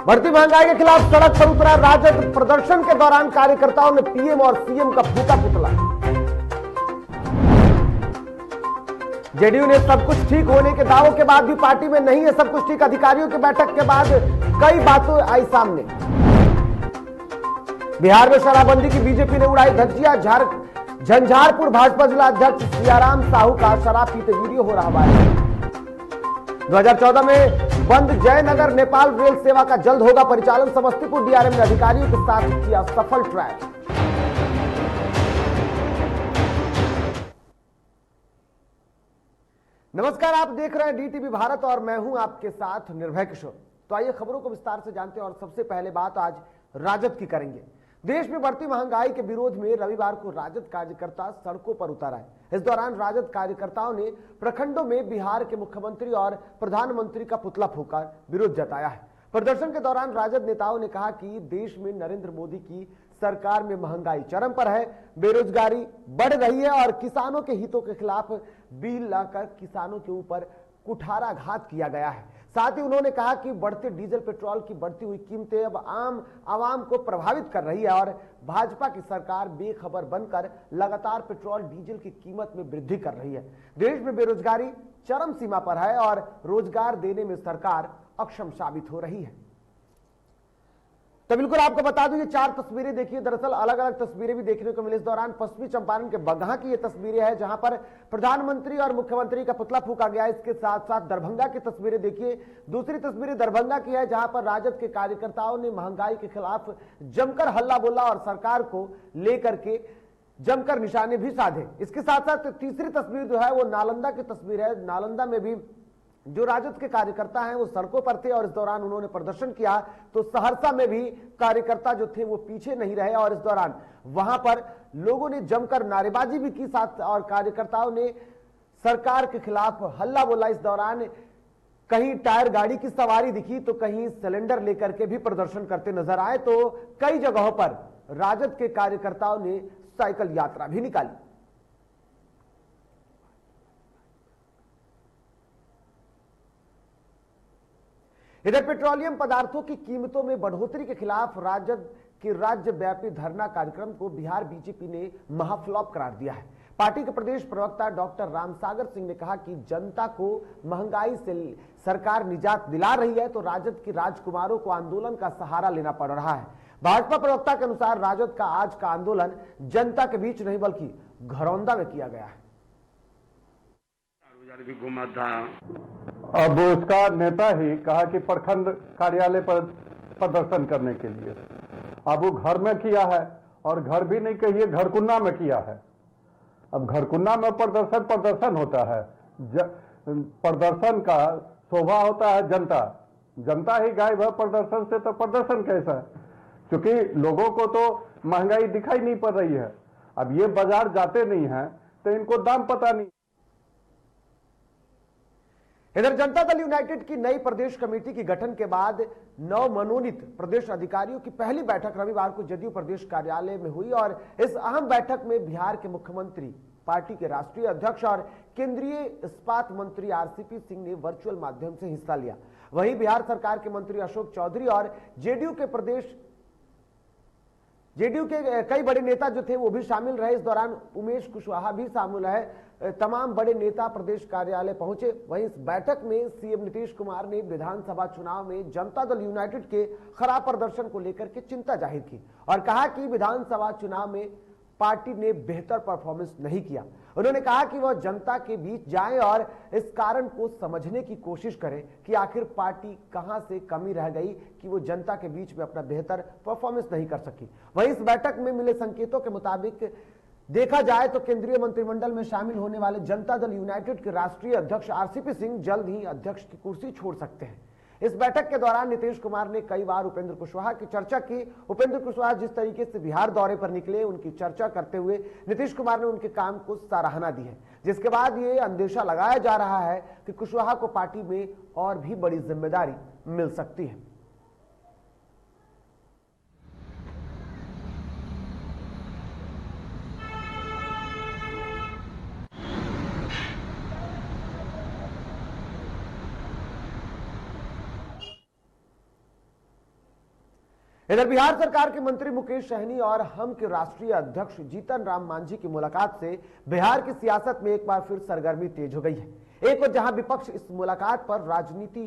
बढ़ती महंगाई के खिलाफ सड़क पर उतरा राजद। प्रदर्शन के दौरान कार्यकर्ताओं ने पीएम और सीएम का फूका पुतला। जेडीयू ने सब कुछ ठीक होने के दावों के बाद भी पार्टी में नहीं है सब कुछ ठीक। अधिकारियों की बैठक के बाद कई बातें आई सामने। बिहार में शराबबंदी की बीजेपी ने उड़ाई धज्जियां। झंझारपुर भाजपा जिला अध्यक्ष सियाराम साहू का शराब पीते वीडियो हो रहा वायरल। 2014 में बंद जयनगर नेपाल रेल सेवा का जल्द होगा परिचालन। समस्तीपुर डीआरएम ने अधिकारियों के साथ किया सफल ट्रैक। नमस्कार, आप देख रहे हैं डीटीवी भारत और मैं हूं आपके साथ निर्भय किशोर। तो आइए खबरों को विस्तार से जानते हैं और सबसे पहले बात आज राजद की करेंगे। देश में बढ़ती महंगाई के विरोध में रविवार को राजद कार्यकर्ता सड़कों पर उतर आए। इस दौरान राजद कार्यकर्ताओं ने प्रखंडों में बिहार के मुख्यमंत्री और प्रधानमंत्री का पुतला फूंका विरोध जताया है। प्रदर्शन के दौरान राजद नेताओं ने कहा कि देश में नरेंद्र मोदी की सरकार में महंगाई चरम पर है, बेरोजगारी बढ़ रही है और किसानों के हितों के खिलाफ बिल लाकर किसानों के ऊपर कुठाराघात किया गया है। साथ ही उन्होंने कहा कि बढ़ते डीजल पेट्रोल की बढ़ती हुई कीमतें अब आम आवाम को प्रभावित कर रही है और भाजपा की सरकार बेखबर बनकर लगातार पेट्रोल डीजल की कीमत में वृद्धि कर रही है। देश में बेरोजगारी चरम सीमा पर है और रोजगार देने में सरकार अक्षम साबित हो रही है। तो बिल्कुल आपको बता दूं, ये 4 तस्वीरें देखिए। दरअसल अलग अलग तस्वीरें भी देखने को मिली इस दौरान। पश्चिमी चंपारण के बगहा की ये तस्वीरें हैं जहां पर प्रधानमंत्री और मुख्यमंत्री का पुतला फूंका गया। इसके साथ साथ दरभंगा की तस्वीरें देखिए। दूसरी तस्वीरें दरभंगा की है जहां पर राजद के कार्यकर्ताओं ने महंगाई के खिलाफ जमकर हल्ला बोला और सरकार को लेकर के जमकर निशाने भी साधे। इसके साथ साथ तीसरी तस्वीर जो है वो नालंदा की तस्वीर है। नालंदा में भी जो राजद के कार्यकर्ता हैं वो सड़कों पर थे और इस दौरान उन्होंने प्रदर्शन किया। तो सहरसा में भी कार्यकर्ता जो थे वो पीछे नहीं रहे और इस दौरान वहां पर लोगों ने जमकर नारेबाजी भी की साथ और कार्यकर्ताओं ने सरकार के खिलाफ हल्ला बोला। इस दौरान कहीं टायर गाड़ी की सवारी दिखी तो कहीं सिलेंडर लेकर के भी प्रदर्शन करते नजर आए। तो कई जगहों पर राजद के कार्यकर्ताओं ने साइकिल यात्रा भी निकाली। इधर पेट्रोलियम पदार्थों की कीमतों में बढ़ोतरी के खिलाफ राजद के राज्यव्यापी धरना कार्यक्रम को बिहार बीजेपी ने महाफ्लॉप करार दिया है। पार्टी के प्रदेश प्रवक्ता डॉक्टर रामसागर सिंह ने कहा कि जनता को महंगाई से सरकार निजात दिला रही है तो राजद के राजकुमारों को आंदोलन का सहारा लेना पड़ रहा है। भाजपा प्रवक्ता के अनुसार राजद का आज का आंदोलन जनता के बीच नहीं बल्कि घरौंदा में किया गया है। भी घुमा था। अब उसका नेता ही कहा कि प्रखंड कार्यालय पर प्रदर्शन करने के लिए। अब वो घर में किया है और घर भी नहीं कहिए घरकुन्ना में किया है। अब घरकुन्ना में प्रदर्शन होता है। प्रदर्शन का शोभा होता है जनता ही गायब है प्रदर्शन से। तो प्रदर्शन कैसा है? क्योंकि लोगों को तो महंगाई दिखाई नहीं पड़ रही है। अब ये बाजार जाते नहीं है तो इनको दाम पता नहीं। इधर जनता दल यूनाइटेड की नई प्रदेश कमेटी की गठन के बाद नव मनोनीत प्रदेश अधिकारियों की पहली बैठक रविवार को जदयू प्रदेश कार्यालय में हुई और इस अहम बैठक में बिहार के मुख्यमंत्री, पार्टी के राष्ट्रीय अध्यक्ष और केंद्रीय इस्पात मंत्री आरसीपी सिंह ने वर्चुअल माध्यम से हिस्सा लिया। वहीं बिहार सरकार के मंत्री अशोक चौधरी और जेडीयू के कई बड़े नेता जो थे वो भी शामिल रहे। इस दौरान उमेश कुशवाहा भी शामिल है। तमाम बड़े नेता प्रदेश कार्यालय पहुंचे। वहीं इस बैठक में सीएम नीतीश कुमार ने विधानसभा चुनाव में जनता दल यूनाइटेड के खराब प्रदर्शन को लेकर के चिंता जाहिर की और कहा कि विधानसभा चुनाव में पार्टी ने बेहतर परफॉर्मेंस नहीं किया। उन्होंने कहा कि वह जनता के बीच जाएं और इस कारण को समझने की कोशिश करें कि आखिर पार्टी कहां से कमी रह गई कि वो जनता के बीच में अपना बेहतर परफॉर्मेंस नहीं कर सकी। वहीं इस बैठक में मिले संकेतों के मुताबिक देखा जाए तो केंद्रीय मंत्रिमंडल में शामिल होने वाले जनता दल यूनाइटेड के राष्ट्रीय अध्यक्ष आरसीपी सिंह जल्द ही अध्यक्ष की कुर्सी छोड़ सकते हैं। इस बैठक के दौरान नीतीश कुमार ने कई बार उपेंद्र कुशवाहा की चर्चा की। उपेंद्र कुशवाहा जिस तरीके से बिहार दौरे पर निकले उनकी चर्चा करते हुए नीतीश कुमार ने उनके काम को सराहना दी है, जिसके बाद ये अंदेशा लगाया जा रहा है कि कुशवाहा को पार्टी में और भी बड़ी जिम्मेदारी मिल सकती है। इधर बिहार सरकार के मंत्री मुकेश सहनी और हम के राष्ट्रीय अध्यक्ष जीतन राम मांझी की मुलाकात से बिहार की सियासत में एक बार फिर सरगर्मी तेज हो गई है। एक और जहां विपक्ष इस मुलाकात पर राजनीति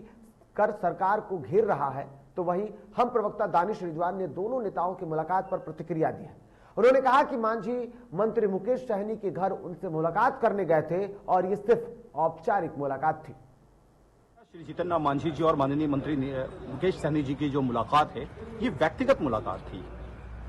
कर सरकार को घेर रहा है, तो वहीं हम प्रवक्ता दानिश रिजवान ने दोनों नेताओं की मुलाकात पर प्रतिक्रिया दी है। उन्होंने कहा कि मांझी मंत्री मुकेश सहनी के घर उनसे मुलाकात करने गए थे और ये सिर्फ औपचारिक मुलाकात थी। श्री जीतन राम मांझी जी और माननीय मंत्री मुकेश सहनी जी की जो मुलाकात है, ये व्यक्तिगत मुलाकात थी।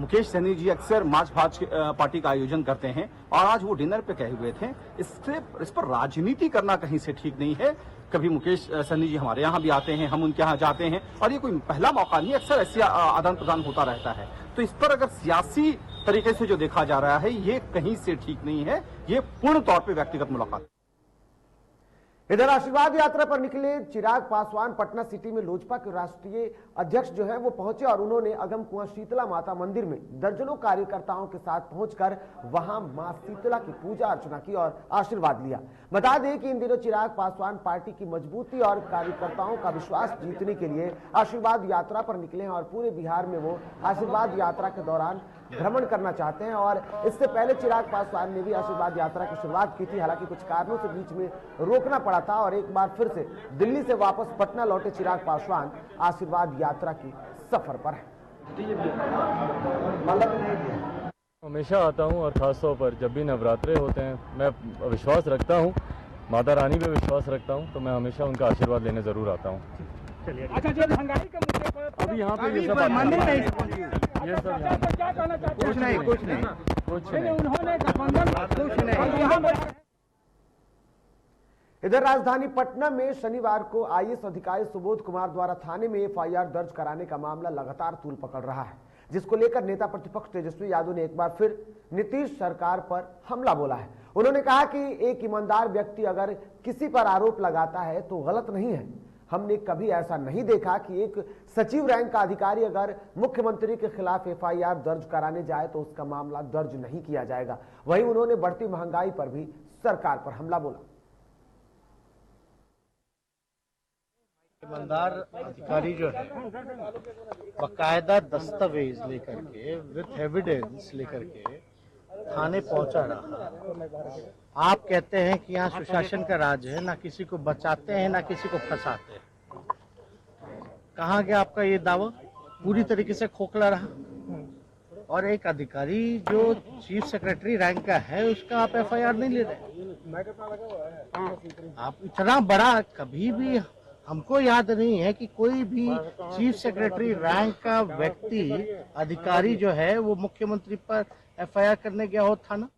मुकेश सहनी जी अक्सर मार्च पास्ट पार्टी का आयोजन करते हैं और आज वो डिनर पे गए हुए थे। इस पर राजनीति करना कहीं से ठीक नहीं है। कभी मुकेश सहनी जी हमारे यहाँ भी आते हैं, हम उनके यहाँ जाते हैं और ये कोई पहला मौका नहीं, अक्सर ऐसे आदान प्रदान होता रहता है। तो इस पर अगर सियासी तरीके से जो देखा जा रहा है, ये कहीं से ठीक नहीं है। ये पूर्ण तौर पर व्यक्तिगत मुलाकात। इधर आशीर्वाद यात्रा पर निकले चिराग पासवान पटना सिटी में लोजपा के राष्ट्रीय अध्यक्ष जो है वो पहुंचे और उन्होंने अगम कुआं शीतला माता मंदिर में दर्जनों कार्यकर्ताओं के साथ पहुंचकर वहां मां शीतला की पूजा अर्चना की और आशीर्वाद लिया। बता दें कि इन दिनों चिराग पासवान पार्टी की मजबूती और कार्यकर्ताओं का विश्वास जीतने के लिए आशीर्वाद यात्रा पर निकले हैं और पूरे बिहार में वो आशीर्वाद यात्रा के दौरान भ्रमण करना चाहते हैं। और इससे पहले चिराग पासवान ने भी आशीर्वाद यात्रा की शुरुआत की थी, हालांकि कुछ कारणों से बीच में रोकना पड़ा था और एक बार फिर से दिल्ली से वापस पटना लौटे चिराग पासवान आशीर्वाद यात्रा की सफर पर है। हमेशा आता हूं और खासतौर पर जब भी नवरात्रे होते हैं मैं विश्वास रखता हूं, माता रानी पे विश्वास रखता हूं, तो मैं हमेशा उनका आशीर्वाद लेने जरूर आता हूं। अच्छा, जो महंगाई के मुद्दे पर अभी यहाँ पे ये सब मंदिर में ये सब यहाँ क्या कहना चाहते हैं? कुछ नहीं उन्होंने गठबंधन कुछ नहीं। इधर राजधानी पटना में शनिवार को आईएएस अधिकारी सुबोध कुमार द्वारा थाने में एफआईआर दर्ज कराने का मामला लगातार तूल पकड़ रहा है, जिसको लेकर नेता प्रतिपक्ष तेजस्वी यादव ने एक बार फिर नीतीश सरकार पर हमला बोला है। उन्होंने कहा कि एक ईमानदार व्यक्ति अगर किसी पर आरोप लगाता है तो गलत नहीं है। हमने कभी ऐसा नहीं देखा कि एक सचिव रैंक का अधिकारी अगर मुख्यमंत्री के खिलाफ एफआईआर दर्ज कराने जाए तो उसका मामला दर्ज नहीं किया जाएगा। वहीं उन्होंने बढ़ती महंगाई पर भी सरकार पर हमला बोला। ईमानदार अधिकारी जो है बकायदा दस्तावेज लेकर के विथ एविडेंस लेकर के थाने पहुंचा रहा। आप कहते हैं कि यहाँ सुशासन का राज है, ना किसी को बचाते हैं ना किसी को फंसाते हैं। कहाँ गया आपका ये दावा? पूरी तरीके से खोखला रहा। और एक अधिकारी जो चीफ सेक्रेटरी रैंक का है उसका आप एफआईआर नहीं ले रहे। आप इतना बड़ा कभी भी हमको याद नहीं है कि कोई भी चीफ सेक्रेटरी रैंक का व्यक्ति अधिकारी जो है वो मुख्यमंत्री पर एफआईआर करने गया हो थाना।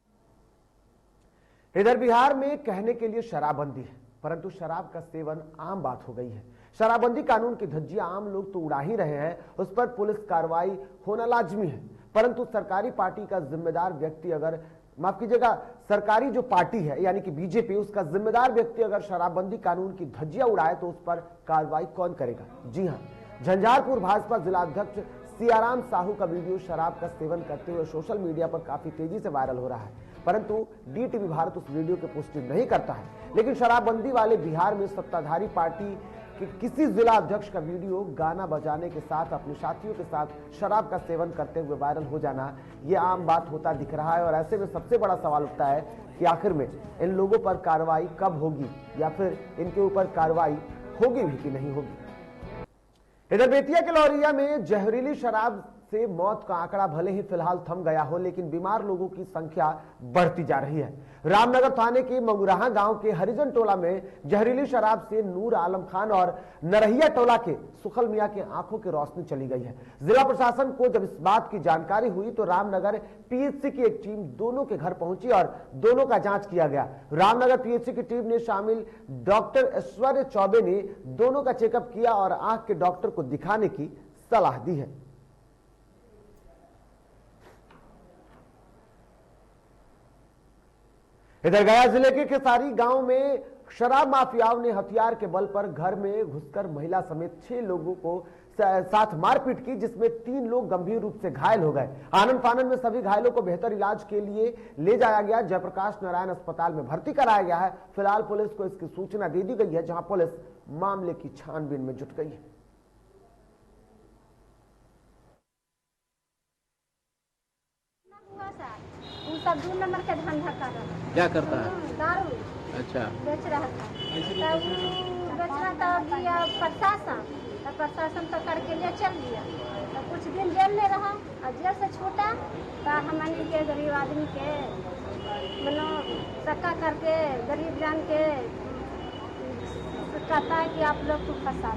इधर बिहार में कहने के लिए शराबबंदी है, परंतु शराब का सेवन आम बात हो गई है। शराबबंदी कानून की धज्जियां आम लोग तो उड़ा ही रहे हैं, उस पर पुलिस कार्रवाई होना लाजमी है। परंतु सरकारी पार्टी का जिम्मेदार व्यक्ति अगर, माफ कीजिएगा, सरकारी जो पार्टी है यानी कि बीजेपी, उसका जिम्मेदार व्यक्ति अगर शराबबंदी कानून की धज्जियां उड़ाए तो उस पर कार्रवाई कौन करेगा? जी हां, झंझारपुर भाजपा जिला अध्यक्ष सियाराम साहू का वीडियो शराब का सेवन करते हुए सोशल मीडिया पर काफी तेजी से वायरल हो रहा है, परंतु डीटीवी भारत उस वीडियो की पुष्टि नहीं करता है। लेकिन शराबबंदी वाले बिहार में सत्ताधारी पार्टी कि किसी जिला अध्यक्ष का वीडियो गाना बजाने के साथ अपने साथियों के साथ शराब का सेवन करते हुए वायरल हो जाना, ये आम बात होता दिख रहा है। और ऐसे में सबसे बड़ा सवाल उठता है कि आखिर में इन लोगों पर कार्रवाई कब होगी या फिर इनके ऊपर कार्रवाई होगी भी कि नहीं होगी। इधर बेतिया के लौरिया में जहरीली शराब से मौत का आंकड़ा भले ही फिलहाल थम गया हो, लेकिन बीमार लोगों की संख्या बढ़ती जा रही है। रामनगर थाने के मंगुराहा गांव के हरिजन टोला में जहरीली शराब से नूर आलम खान और नरहिया टोला के सुखल मियां के आंखों की रोशनी चली गई है। जिला प्रशासन को जब इस बात की जानकारी हुई तो रामनगर पीएचसी की एक टीम दोनों के घर पहुंची और दोनों का जांच किया गया। रामनगर पीएचसी की टीम में शामिल डॉक्टर ऐश्वर्य चौबे ने दोनों का चेकअप किया और आंख के डॉक्टर को दिखाने की सलाह दी है। इधर गया जिले के केसारी गांव में शराब माफियाओं ने हथियार के बल पर घर में घुसकर महिला समेत 6 लोगों को साथ मारपीट की, जिसमें 3 लोग गंभीर रूप से घायल हो गए। आनंद फानन में सभी घायलों को बेहतर इलाज के लिए ले जाया गया। जयप्रकाश नारायण अस्पताल में भर्ती कराया गया है। फिलहाल पुलिस को इसकी सूचना दे दी गई है, जहां पुलिस मामले की छानबीन में जुट गई है। सब 2 नंबर के धंधा कर रहा है। क्या करता है? दारू अच्छा, बेच रहा था। तब बेच रहा था, दिया प्रशासन, तो प्रशासन तो करके ले चल दिया। तो कुछ दिन जेल में रहा और जेल से छूटा तो हमने के गरीब आदमी के मतलब सक्का करके गरीब जान के कहता है कि आप लोग को फंसा।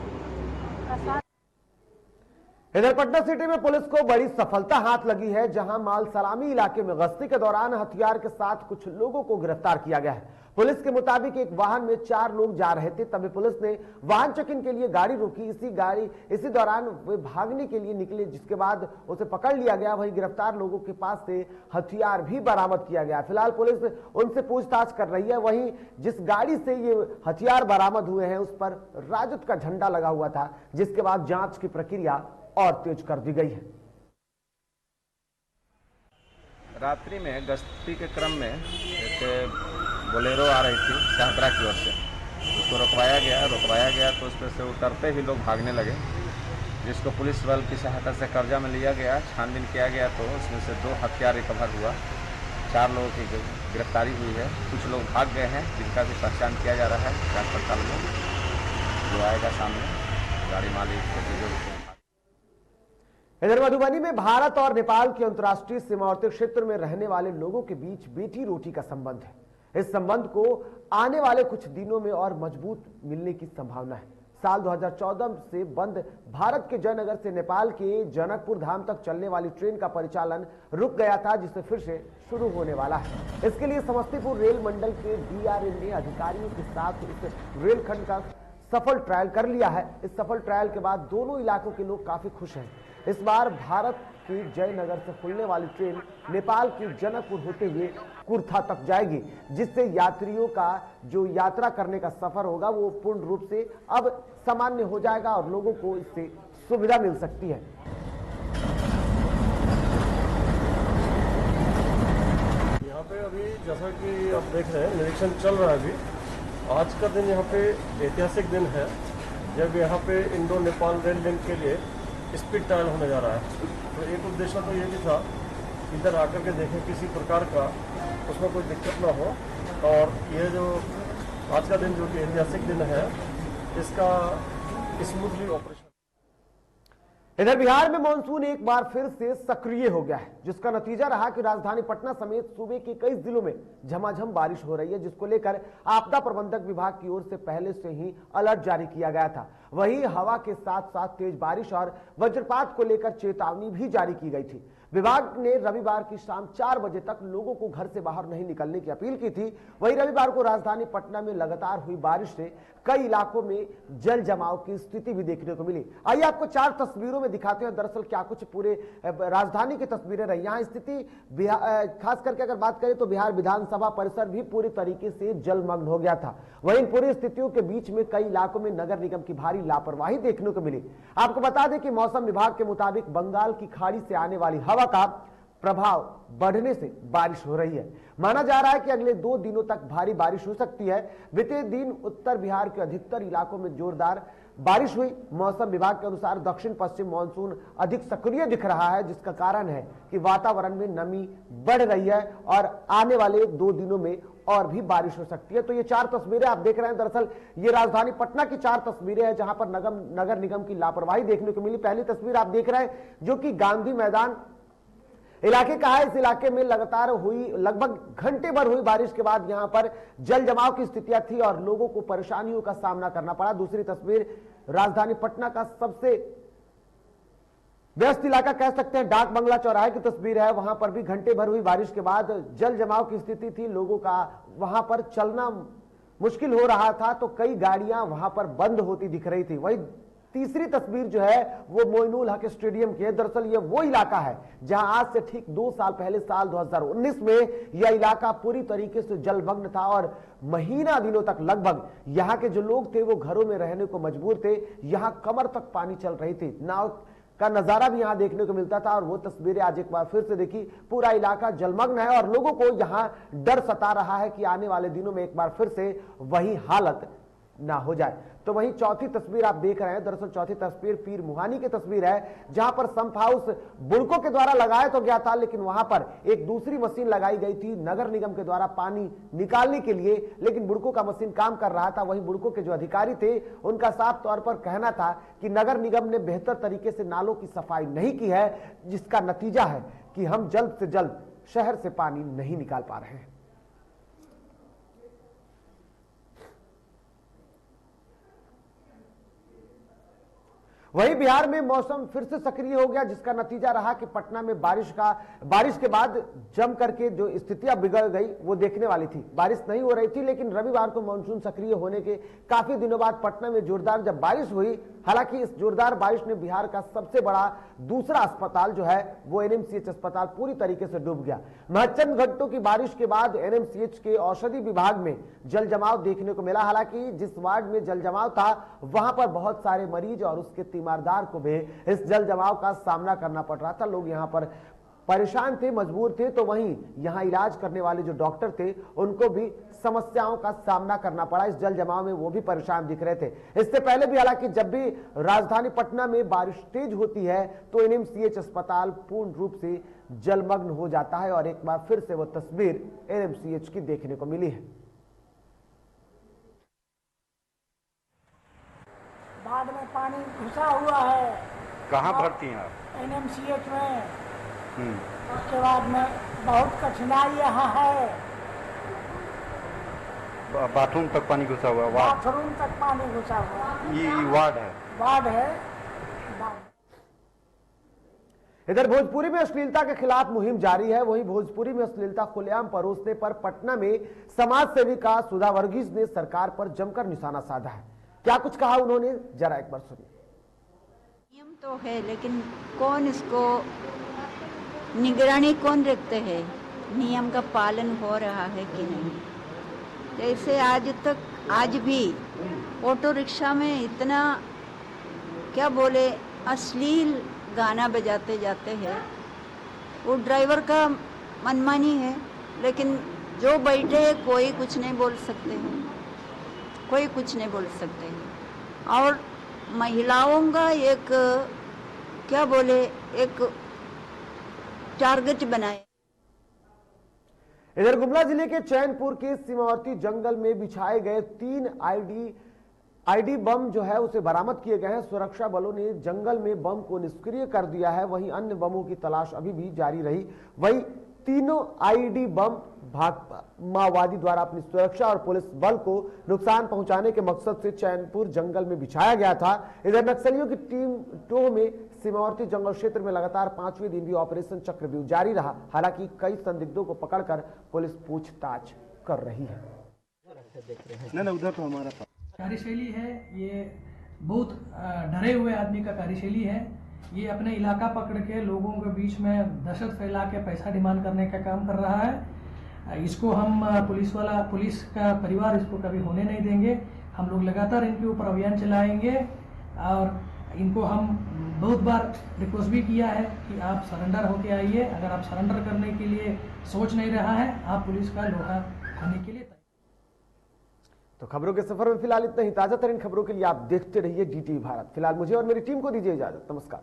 इधर पटना सिटी में पुलिस को बड़ी सफलता हाथ लगी है, जहां माल सलामी इलाके में गश्ती के दौरान हथियार के साथ कुछ लोगों को गिरफ्तार किया गया है। पुलिस के मुताबिक एक वाहन में 4 लोग जा रहे थे, तभी पुलिस ने वाहन चेकिंग के लिए गाड़ी रोकी। इसी दौरान वे भागने के लिए निकले, जिसके बाद उसे पकड़ लिया गया। वहीं गिरफ्तार लोगों के पास से हथियार भी बरामद किया गया। फिलहाल पुलिस उनसे पूछताछ कर रही है। वहीं जिस गाड़ी से ये हथियार बरामद हुए हैं उस पर राजद का झंडा लगा हुआ था, जिसके बाद जांच की प्रक्रिया और तेज कर दी गई है। रात्रि में गश्ती के क्रम में एक बोलेरो आ रही थी शाहपुरा की ओर से, उसको रुकवाया गया तो उस पर से उतरते ही लोग भागने लगे, जिसको पुलिस बल की सहायता से कब्जा में लिया गया। छानबीन किया गया तो उसमें से 2 हथियार रिकवर हुआ। 4 लोगों की गिरफ्तारी हुई है। कुछ लोग भाग गए हैं, जिनका भी पहचान किया जा रहा है जांच पड़ताल में। जो आएगा सामने गाड़ी मालिक के। इधर मधुबनी में भारत और नेपाल के अंतर्राष्ट्रीय सीमावर्ती क्षेत्र में रहने वाले लोगों के बीच बेटी रोटी का संबंध है। इस संबंध को आने वाले कुछ दिनों में और मजबूत मिलने की संभावना है। साल 2014 से बंद भारत के जयनगर से नेपाल के जनकपुर धाम तक चलने वाली ट्रेन का परिचालन रुक गया था, जिसे फिर से शुरू होने वाला है। इसके लिए समस्तीपुर रेल मंडल के DRM ने अधिकारियों के साथ इस रेलखंड का सफल ट्रायल कर लिया है। इस सफल ट्रायल के बाद दोनों इलाकों के लोग काफी खुश हैं। इस बार भारत के जयनगर से खुलने वाली ट्रेन नेपाल के जनकपुर होते हुए कुर्था तक जाएगी, जिससे यात्रियों का जो यात्रा करने का सफर होगा वो पूर्ण रूप से अब सामान्य हो जाएगा और लोगों को इससे सुविधा मिल सकती है। यहाँ पे अभी जैसा कि आप देख रहे हैं निरीक्षण चल रहा है। अभी आज का दिन यहाँ पे ऐतिहासिक दिन है, जब यहाँ पे इंडो नेपाल रेल लिंक के लिए स्पीड ट्रायल होने जा रहा है। तो एक उद्देश्य तो ये भी था, इधर आकर के देखें किसी प्रकार का उसमें कोई दिक्कत ना हो, और ये जो आज का दिन जो कि ऐतिहासिक दिन है इसका स्मूथली ऑपरेशन। इधर बिहार में मानसून एक बार फिर से सक्रिय हो गया है, जिसका नतीजा रहा कि राजधानी पटना समेत सूबे के कई जिलों में झमाझम बारिश हो रही है, जिसको लेकर आपदा प्रबंधक विभाग की ओर से पहले से ही अलर्ट जारी किया गया था। वहीं हवा के साथ साथ तेज बारिश और वज्रपात को लेकर चेतावनी भी जारी की गई थी। विभाग ने रविवार की शाम 4 बजे तक लोगों को घर से बाहर नहीं निकलने की अपील की थी। वहीं रविवार को राजधानी पटना में लगातार हुई बारिश से कई इलाकों में जल जमाव की स्थिति भी देखने को मिली। आइए आपको 4 तस्वीरों में दिखाते हैं दरअसल क्या कुछ पूरे राजधानी की तस्वीरें रही। यहाँ स्थिति खास करके अगर बात करें तो बिहार विधानसभा परिसर भी पूरी तरीके से जलमग्न हो गया था। वहीं इन पूरी स्थितियों के बीच में कई इलाकों में नगर निगम की भारी लापरवाही देखने को मिली। आपको बता दें कि मौसम विभाग के मुताबिक बंगाल की खाड़ी से आने वाली हवा का प्रभाव बढ़ने से बारिश हो रही है। माना जा रहा है कि अगले 2 दिनों तक भारी बारिश हो सकती है। बीते दिन उत्तर बिहार के अधिकतर इलाकों में जोरदार बारिश हुई। मौसम विभाग के अनुसार दक्षिण पश्चिम मानसून अधिक सक्रिय दिख रहा है, जिसका कारण है कि वातावरण में नमी बढ़ रही है और आने वाले 2 दिनों में और भी बारिश हो सकती है। तो ये 4 तस्वीरें आप देख रहे हैं, दरअसल ये राजधानी पटना की 4 तस्वीरें हैं जहां पर नगर निगम की लापरवाही देखने को मिली। पहली तस्वीर आप देख रहे हैं जो कि गांधी मैदान इलाके का है। इस इलाके में लगातार हुई लगभग घंटे भर हुई बारिश के बाद यहां पर जल जमाव की स्थितियां थी और लोगों को परेशानियों का सामना करना पड़ा। दूसरी तस्वीर राजधानी पटना का सबसे व्यस्त इलाका कह सकते हैं डाक बंगला चौराहे की तस्वीर है। वहां पर भी घंटे भर हुई बारिश के बाद जल जमाव की स्थिति थी, लोगों का वहां पर चलना मुश्किल हो रहा था, तो कई गाड़ियां वहां पर बंद होती दिख रही थी। वही तीसरी तस्वीर जो है वो मोइनुल हक स्टेडियम की है। दरअसल ये वो इलाका है जहां आज से ठीक 2 साल पहले साल 2019 में यह इलाका पूरी तरीके से जलमग्न था और महीना दिनों तक लगभग यहाँ के जो लोग थे वो घरों में रहने को मजबूर थे। यहाँ कमर तक पानी चल रही थी, नाव का नजारा भी यहाँ देखने को मिलता था और वो तस्वीरें आज एक बार फिर से देखी। पूरा इलाका जलमग्न है और लोगों को यहाँ डर सता रहा है कि आने वाले दिनों में एक बार फिर से वही हालत ना हो जाए। तो वहीं चौथी तस्वीर आप देख रहे हैं, दरअसल चौथी तस्वीर पीर मुहानी की तस्वीर है, जहां पर संप हाउस बुड़कों के द्वारा लगाया तो गया था, लेकिन वहां पर एक दूसरी मशीन लगाई गई थी नगर निगम के द्वारा पानी निकालने के लिए, लेकिन बुड़कों का मशीन काम कर रहा था। वहीं बुड़कों के जो अधिकारी थे उनका साफ तौर पर कहना था कि नगर निगम ने बेहतर तरीके से नालों की सफाई नहीं की है, जिसका नतीजा है कि हम जल्द से जल्द शहर से पानी नहीं निकाल पा रहे हैं। वहीं बिहार में मौसम फिर से सक्रिय हो गया, जिसका नतीजा रहा कि पटना में बारिश के बाद जम करके जो स्थितियां बिगड़ गई वो देखने वाली थी। बारिश नहीं हो रही थी, लेकिन रविवार को मानसून सक्रिय होने के काफी दिनों बाद पटना में जोरदार जब बारिश हुई, हालांकि इस जोरदार बारिश ने बिहार का सबसे बड़ा दूसरा अस्पताल जो है वो एनएमसीएच अस्पताल पूरी तरीके से डूब गया। महत्वपूर्ण घंटों की बारिश के बाद एनएमसीएच के औषधि विभाग में जल जमाव देखने को मिला। हालांकि जिस वार्ड में जल जमाव था वहां पर बहुत सारे मरीज और उसके तीमारदार को भी इस जल जमाव का सामना करना पड़ रहा था। लोग यहां पर परेशान थे, मजबूर थे, तो वहीं यहां इलाज करने वाले जो डॉक्टर थे उनको भी समस्याओं का सामना करना पड़ा। इस जल जमाव में वो भी परेशान दिख रहे थे। इससे पहले भी हालांकि जब भी राजधानी पटना में बारिश तेज होती है तो एनएमसीएच अस्पताल पूर्ण रूप से जलमग्न हो जाता है और एक बार फिर से वो तस्वीर एनएमसीएच की देखने को मिली है। बाढ़ में पानी घुसा हुआ है। कहाँ भर्ती हैं आप? एनएमसीएच में। उसके बाद में बहुत कठिनाई यहाँ है। बाथरूम तक पानी घुसा हुआ है। बाथरूम तक पानी घुसा हुआ है। ये वार्ड है। वार्ड है। इधर भोजपुरी में अश्लीलता के खिलाफ मुहिम जारी है। वहीं भोजपुरी में अश्लीलता खुलेआम परोसने पर पटना में समाज सेविका सुधा वर्गीस ने सरकार पर जमकर निशाना साधा है। क्या कुछ कहा उन्होंने, जरा एक बार सुनिए। नियम तो है, लेकिन कौन इसको निगरानी कौन रखते हैं, नियम का पालन हो रहा है कि नहीं। जैसे आज भी ऑटो रिक्शा में इतना क्या बोले अश्लील गाना बजाते जाते हैं। वो ड्राइवर का मनमानी है, लेकिन जो बैठे हैं कोई कुछ नहीं बोल सकते हैं, कोई कुछ नहीं बोल सकते हैं। और महिलाओं का एक क्या बोले एक टारगेट बनाए। इधर गुमला जिले के चैनपुर के सीमावर्ती जंगल में बिछाए गए 3 आईडी बम जो है उसे बरामद किए गए हैं। सुरक्षा बलों ने जंगल में बम को निष्क्रिय कर दिया है। वहीं अन्य बमों की तलाश अभी भी जारी रही। वहीं तीनों आईडी बम माओवादी द्वारा अपनी सुरक्षा और पुलिस बल को नुकसान पहुंचाने के मकसद से चैनपुर जंगल में बिछाया गया था। इधर नक्सलियों की टीम टोह में सीमावर्ती जंगल क्षेत्र में लगातार 5वें दिन भी ऑपरेशन चक्रव्यूह जारी रहा। हालांकि कई संदिग्धों को पकड़कर पुलिस पूछताछ कर रही है। उधर तो हमारा कार्यशैली है, ये बहुत डरे हुए आदमी का कार्यशैली है। ये अपने इलाका पकड़ के लोगों के बीच में दहशत फैला के पैसा डिमांड करने का काम कर रहा है। इसको हम पुलिस का परिवार इसको कभी होने नहीं देंगे। हम लोग लगातार इनके ऊपर अभियान चलाएंगे और इनको हम बहुत बार रिक्वेस्ट भी किया है कि आप सरेंडर होके आइए। अगर आप सरेंडर करने के लिए सोच नहीं रहा है, आप पुलिस का लोहा खाने के लिए। तो खबरों के सफर में फिलहाल इतना ही। ताजा तरीन खबरों के लिए आप देखते रहिए DTV भारत। फिलहाल मुझे और मेरी टीम को दीजिए इजाजत। नमस्कार।